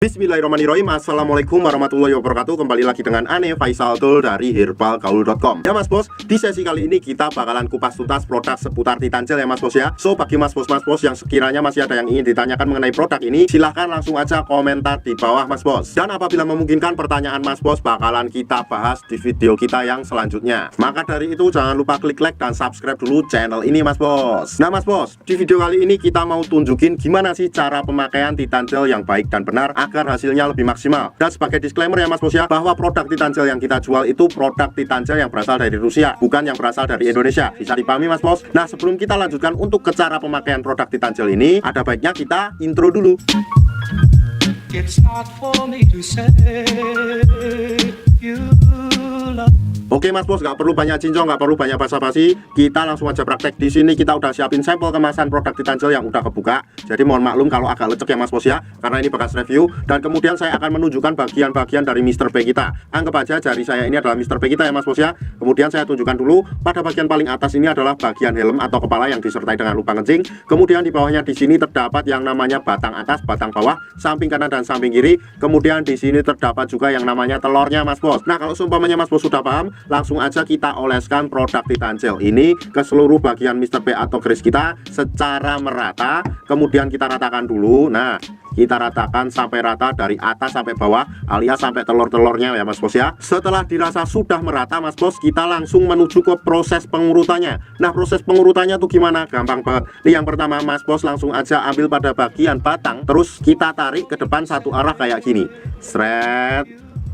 Bismillahirrahmanirrahim. Assalamualaikum warahmatullahi wabarakatuh. Kembali lagi dengan Ane Faisal Tool dari herbalgaul.com. Ya mas bos, di sesi kali ini kita bakalan kupas tuntas produk seputar Titan Gel ya mas bos ya. So bagi mas bos yang sekiranya masih ada yang ingin ditanyakan mengenai produk ini, silahkan langsung aja komentar di bawah mas bos. Dan apabila memungkinkan, pertanyaan mas bos bakalan kita bahas di video kita yang selanjutnya. Maka dari itu jangan lupa klik like dan subscribe dulu channel ini mas bos. Nah mas bos, di video kali ini kita mau tunjukin gimana sih cara pemakaian Titan Gel yang baik dan benar agar hasilnya lebih maksimal. Dan sebagai disclaimer ya mas bos ya, bahwa produk Titan Gel yang kita jual itu produk Titan Gel yang berasal dari Rusia, bukan yang berasal dari Indonesia. Bisa dipahami mas bos? Nah sebelum kita lanjutkan untuk ke cara pemakaian produk Titan Gel ini, ada baiknya kita intro dulu. It's hard for me to say you love. Oke mas bos, nggak perlu banyak cincong, nggak perlu banyak basa-basi, kita langsung aja praktek. Di sini kita udah siapin sampel kemasan produk Titan Gel yang udah kebuka. Jadi mohon maklum kalau agak lecek ya mas bos ya, karena ini bekas review. Dan kemudian saya akan menunjukkan bagian-bagian dari Mr. P kita. Anggap aja jari saya ini adalah Mr. P kita ya mas bos ya. Kemudian saya tunjukkan dulu, pada bagian paling atas ini adalah bagian helm atau kepala yang disertai dengan lubang kencing. Kemudian di bawahnya di sini terdapat yang namanya batang atas, batang bawah, samping kanan dan samping kiri. Kemudian di sini terdapat juga yang namanya telurnya mas bos. Nah kalau seumpamanya mas bos sudah paham, langsung aja kita oleskan produk Titan Gel ini ke seluruh bagian Mr. P atau grease kita secara merata. Kemudian kita ratakan dulu. Nah kita ratakan sampai rata dari atas sampai bawah, alias sampai telur-telurnya ya mas bos ya. Setelah dirasa sudah merata mas bos, kita langsung menuju ke proses pengurutannya. Nah proses pengurutannya tuh gimana? Gampang banget. Nih yang pertama mas bos, langsung aja ambil pada bagian batang, terus kita tarik ke depan satu arah kayak gini. Sret,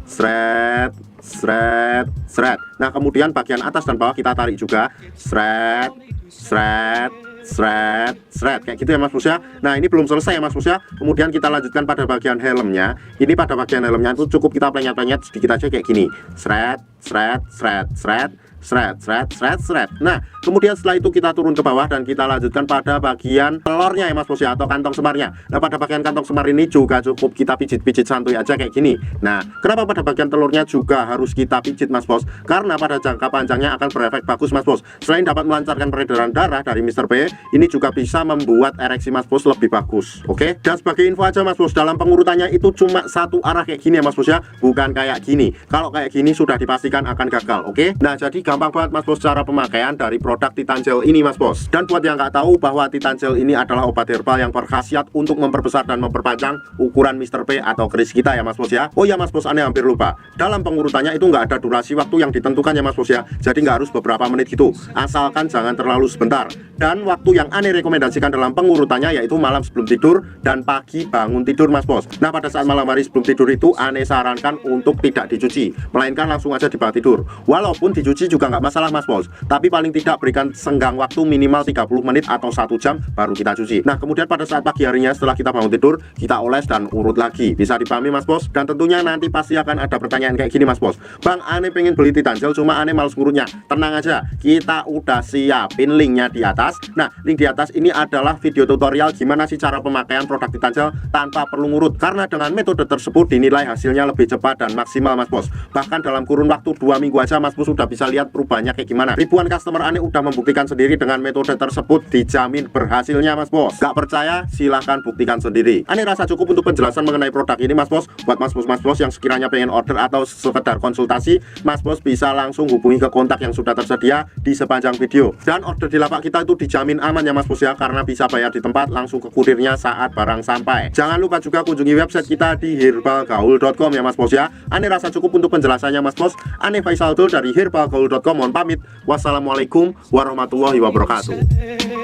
sret, sret, sret. Nah kemudian bagian atas dan bawah kita tarik juga. Sret, sret, sret, sret, kayak gitu ya mas bos ya. Nah ini belum selesai ya mas bos ya. Kemudian kita lanjutkan pada bagian helmnya. Ini pada bagian helmnya itu cukup kita penyet-penyet sedikit aja kayak gini. Sret, sret, sret, sret, sret, sret, sret, sret. Nah kemudian setelah itu kita turun ke bawah dan kita lanjutkan pada bagian telurnya ya mas bos ya, atau kantong semarnya. Nah pada bagian kantong semar ini juga cukup kita pijit-pijit santuy aja kayak gini. Nah kenapa pada bagian telurnya juga harus kita pijit mas bos? Karena pada jangka panjangnya akan berefek bagus mas bos. Selain dapat melancarkan peredaran darah dari Mr. P, ini juga bisa membuat ereksi mas bos lebih bagus. Oke. Dan sebagai info aja mas bos, dalam pengurutannya itu cuma satu arah kayak gini ya mas bos ya, bukan kayak gini. Kalau kayak gini sudah dipastikan akan gagal. Oke. Nah jadi gampang banget mas bos cara pemakaian dari produk Titan Gel ini mas bos. Dan buat yang nggak tahu bahwa Titan Gel ini adalah obat herbal yang berkhasiat untuk memperbesar dan memperpanjang ukuran Mr. P atau grease kita ya mas bos ya. Oh ya mas bos, aneh hampir lupa, dalam pengurutannya itu nggak ada durasi waktu yang ditentukan ya mas bos ya. Jadi nggak harus beberapa menit gitu, asalkan jangan terlalu sebentar. Dan waktu yang aneh rekomendasikan dalam pengurutannya yaitu malam sebelum tidur dan pagi bangun tidur mas bos. Nah pada saat malam hari sebelum tidur itu aneh sarankan untuk tidak dicuci, melainkan langsung aja dibawa tidur. Walaupun dicuci juga nggak masalah mas bos, tapi paling tidak berikan senggang waktu minimal 30 menit atau 1 jam baru kita cuci. Nah kemudian pada saat pagi harinya setelah kita bangun tidur, kita oles dan urut lagi. Bisa dipahami mas bos? Dan tentunya nanti pasti akan ada pertanyaan kayak gini mas bos, bang aneh pengen beli Titan Gel cuma aneh males ngurutnya. Tenang aja, kita udah siapin linknya di atas. Nah link di atas ini adalah video tutorial gimana sih cara pemakaian produk Titan Gel tanpa perlu ngurut. Karena dengan metode tersebut dinilai hasilnya lebih cepat dan maksimal mas bos. Bahkan dalam kurun waktu 2 minggu aja mas bos sudah bisa lihat perubahannya kayak gimana. Ribuan customer aneh udah membuktikan sendiri dengan metode tersebut, dijamin berhasilnya mas bos. Gak percaya silahkan buktikan sendiri. Aneh rasa cukup untuk penjelasan mengenai produk ini mas bos. Buat mas bos yang sekiranya pengen order atau sekedar konsultasi, mas bos bisa langsung hubungi ke kontak yang sudah tersedia di sepanjang video. Dan order di lapak kita itu dijamin aman ya mas bos ya, karena bisa bayar di tempat langsung ke kurirnya saat barang sampai. Jangan lupa juga kunjungi website kita di herbalgaul.com ya mas bos ya. Aneh rasa cukup untuk penjelasannya mas bos. Ane Faisal Tool dari herbalgaul.com mohon pamit. Wassalamualaikum warahmatullahi wabarakatuh.